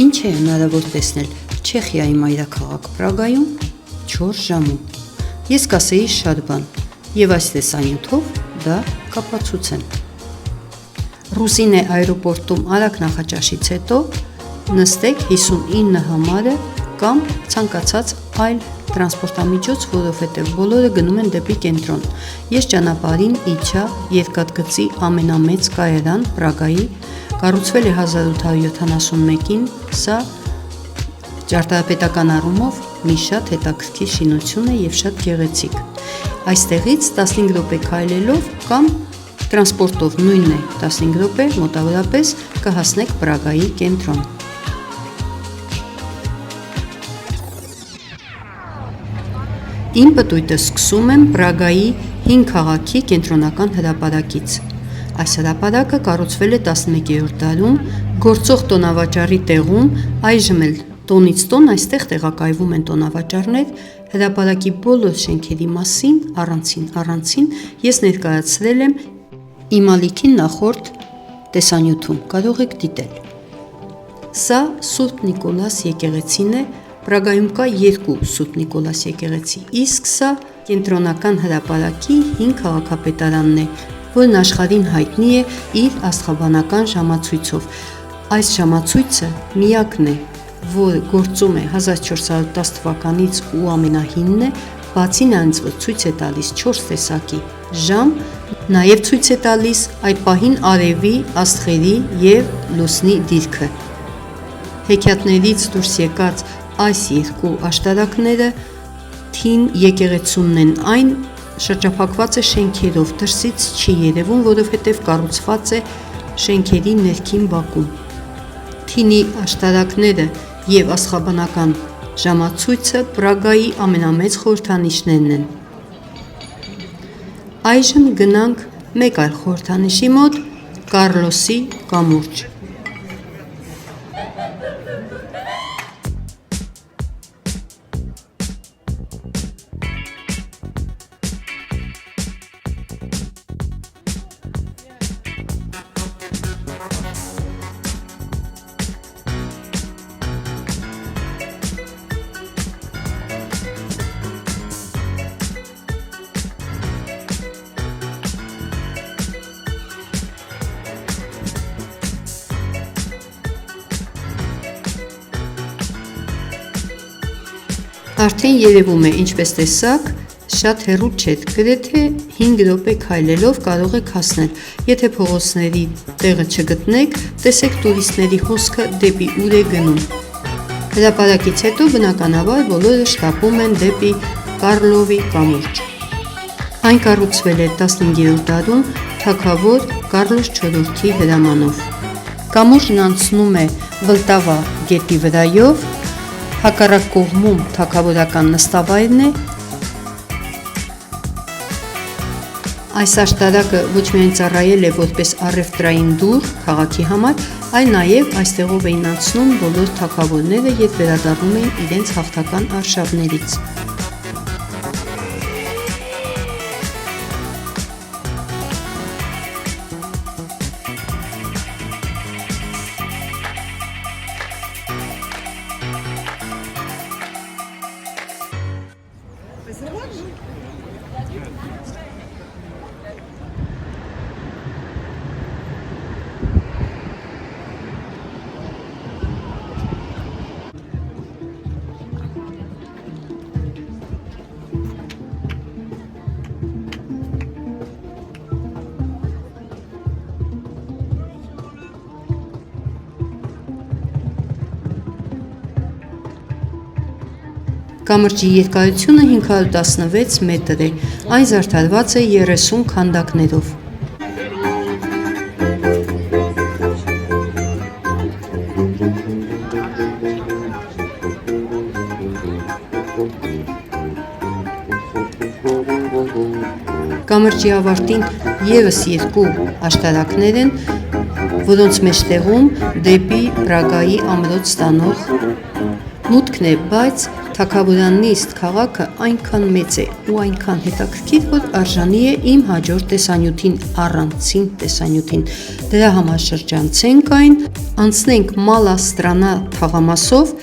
Ինչ է հնարավոր տեսնել Չեխիայի մայրաքաղաք Պրագայում 4 ժամում։ Ես կասեի շատ բան, եւ այս տեսանյութով դա կապացուցեմ։ Ռուսինե այրոպորտում արագ նախաճաշից հետո նստեք 59 համարը կամ ցանկացած այլ տրանսպորտամիջոց, որովհետև բոլորը գնում են դեպի կենտրոն։ Ես ճանապարհին իջա երկաթգծի ամենամեծ կայարան Պրագայի, կառուցվել է 1871-ին, սա ճարտարապետական առումով մի շատ հետաքրքիր շինություն է եւ շատ գեղեցիկ։ Այստեղից 15 րոպե քայլելով կամ տրանսպորտով նույնն է 15 րոպե մոտավորապես կհասնեք Պրագայի կենտրոն։ Իմ պտույտը սկսում եմ Պրագայի հին քաղաքի կենտրոնական հրապարակից։ Այս հրապարակը կառուցվել է 11-րդ դարում գործող տոնավաճառի տեղում, այժմ էլ տոնից տոն այստեղ տեղակայվում են տոնավաճառներ, հրապարակի բոլոր շենքերի մասին առանցին ես ներկայացրել եմ իմ ալիքին նախորդ տեսանյութում, կարող եք դիտել։ Սա Սուրբ Նիկոլաս եկեղեցին է, Պրագայում կա 2 Սուրբ Նիկոլաս եկեղեցի, իսկ սա կենտրոնական հրապարակի հին քաղաքապետարանն է, որն աշխարհին հայտնի է իր աստղաբանական ժամացույցով։ Այս ժամացույցը միակն է, որը գործում է 1410 թվականից ու ամենահինն է, բացի նրանից, որ ցույց է տալիս 4 տեսակի ժամ, նաև ցույց է տալիս այդ պահին արևի, աստղերի և լուսնի դիրքը։ Հեքիաթներից դուրս եկած այս 2 աշտարակները թին եկեղեցումն են, այն շրջափակված է շենքերով, դրսից չի երևում, որովհետև կառուցված է շենքերի ներքին բակում։ Թինի աշտարակները և աստղաբանական ժամացույցը Պրագայի ամենամեծ խորհրդանիշներն են։ Այժմ գնանք մեկ այլ խորհրդանիշի մոտ, Կարլոսի կամուրջ։ Արդեն երևում է, ինչպես տեսակ, շատ հեռու չէ, գրեթե 5 րոպե քայլելով կարող եք հասնել։ Եթե փողոցների տեղը չգտնեք, տեսեք տուրիստների հոսքը դեպի ուր է գնում։ Հրապարակից հետո բնականաբար բոլորը շտապում են դեպի Կարլովի կամուրջ։ Այն կառուցվել է 15-րդ դարում թագավոր Կարլոս IV-ի հրամանով։ Կամուրջն անցնում է Վլտավա գետի վրայով, հակառակ կողմում թագավորական նստավայրն է։ Այս աշտարակը ոչ միայն ծառայել է որպես առևտրային դուռ քաղաքի համար, այլ նաև այստեղով էին անցնում բոլոր թագավորները, երբ վերադառնում էին իրենց հաղթական արշավներից։ Կամրջի երկարությունը 516 մետր է, այն զարդարված է 30 քանդակներով։ Կամրջի ավարտին ևս 2 աշտարակներ են, որոնց մեջտեղում դեպի Պրագայի ամրոց տանող մուտքն է, բայց Թագավորանիստ քաղաքը այնքան մեծ է ու այնքան հետաքրքիր, որ արժանի է իմ հաջորդ տեսանյութին, առանցին տեսանյութին։ Դրա համար շրջանցենք այն, անցնենք Մալա Ստրանա թաղամասով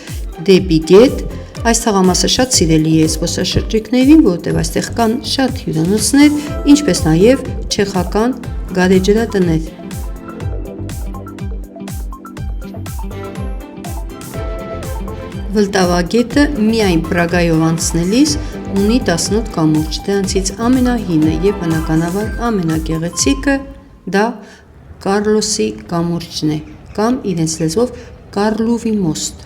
դեպի գետ։ Այս թաղամասը շատ սիրելի է զբոսաշրջիկներին, որովհետև այստեղ կան շատ հյուրանոցներ, ինչպես նաև չեխական գարեջրատներ։ Վլտավա գետը միայն Պրագայով անցնելիս ունի 18 կամուրջ, դրանցից ամենահինը և բնականաբար ամենագեղեցիկը դա Կարլոսի կամուրջն է, կամ իրենց լեզվով Կարլուվի մոստ։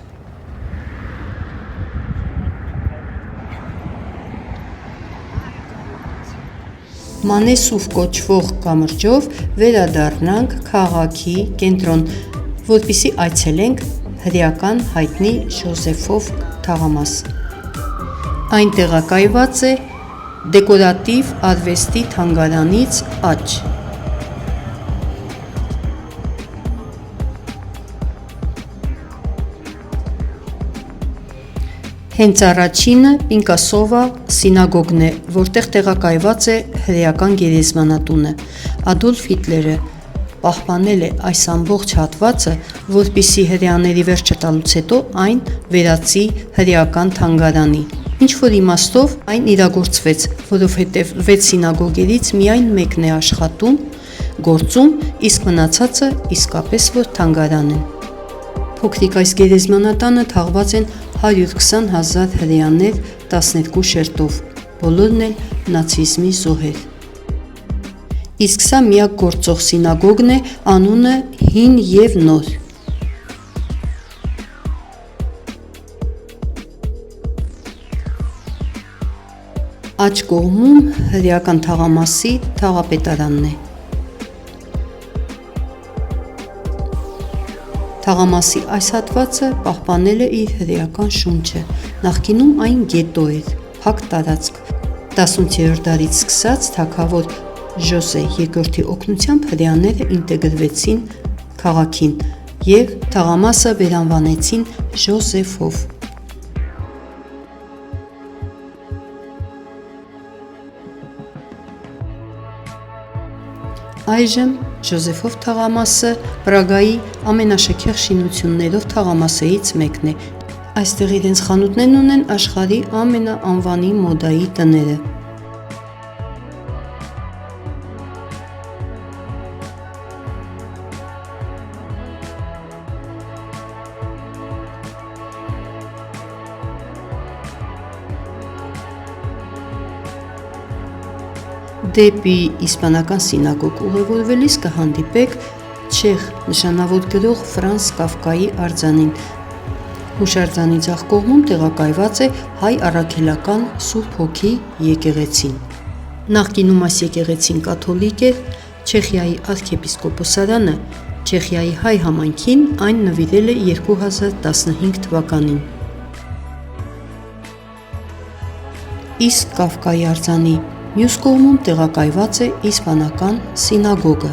Մանեսուվ կոչվող կամրջով վերադառնանք քաղաքի կենտրոն, որպեսզի այցելենք հրեական հայտնի Ժոզեֆով թաղամաս։ Այն տեղակայված է դեկորատիվ արվեստի թանգարանից աջ։ Հենց առաջինը Պիկասովա սինագոգն է, որտեղ տեղակայված է հրեական գերեզմանատունը։ Ադոլֆ Հիտլերը պահպանել է այս ամբողջ հատվածը, որպեսզի հրեաների վերջը տալուց հետո այն վերածի հրեական թանգարանի։ Ինչ-որ իմաստով այն իրագործվեց, որովհետև 6 սինագոգերից միայն մեկն է աշխատում, գործում, իսկ մնացածը իսկապես որ թանգարան են։ Փոքրիկ այս գերեզմանատանը թաղված են 120,000 հրեաներ 12 շերտով, բոլորն էլ նացիզմի զոհեր։ Իսկ սա միակ գործող սինագոգն է, անունը Հին և Նոր։ Աջ կողմում հրեական թաղամասի թաղապետարանն է։ Թաղամասի այս հատվածը պահպանել է իր հրեական շունչը, նախկինում այն գետո էր, փակ տարածք։ 18-րդ դարից սկսած թագավոր Ժոզե II-ի օգնությամբ հրեաները ինտեգրվեցին քաղաքին և թաղամասը վերանվանեցին Ժոզեֆով։ Այժմ Ժոզեֆով թաղամասը Պրագայի ամենաշքեղ շինություններով թաղամասերից մեկն է։ Այստեղ իրենց խանութներն ունեն աշխարհի ամենաանվանի մոդայի տները։ Դեպի իսպանական սինագոգ ուղևորվելիս կհանդիպեք չեխ նշանավոր գրող Ֆրանց Կաֆկայի արձանին։ Հուշարձանի ձախ կողմում տեղակայված է հայ առաքելական Սուրբ Հոգի եկեղեցին։ Նախկինում այս եկեղեցին կաթոլիկ էր, Չեխիայի արքեպիսկոպոսարանը Չեխիայի հայ համայնքին այն նվիրել է 2015 թվականին։ Իսկ Կաֆկայի արձանի մյուս կողմում տեղակայված է իսպանական սինագոգը։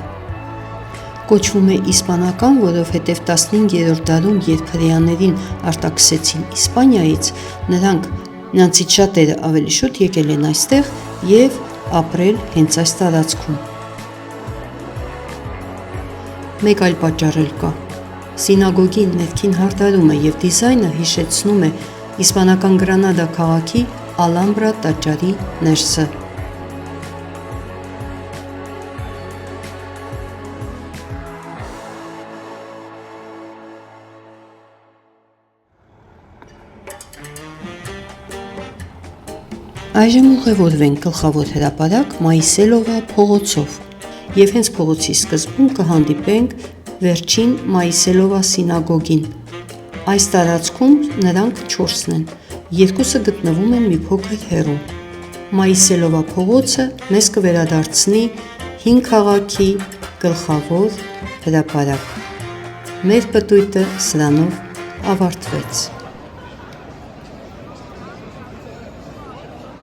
Կոչվում է իսպանական, որովհետև 15-րդ դարում, երբ հրեաներին արտաքսեցին Իսպանիայից, նրանցից շատերը ավելի շուտ եկել են այստեղ և ապրել հենց այս տարածքում։ Մեկ այլ պատճառ էլ կա։ Սինագոգի ներքին հարդարումը և դիզայնը հիշեցնում է իսպանական Գրանադա քաղաքի Ալամբրա տաճարի ներսը։ Այժմ ուղևորվենք գլխավոր հրապարակ Մայիսելովա փողոցով և հենց փողոցի սկզբում կհանդիպենք վերջին Մայիսելովա սինագոգին։ Այս տարածքում նրանք 4-ն են, 2-ը գտնվում են մի փոքր հեռու։ Մայիսելովա փողոցը մեզ կվերադարձնի հին քաղաքի գլխավոր հրապարակ։ Մեր պտույտը սրանով ավարտվեց։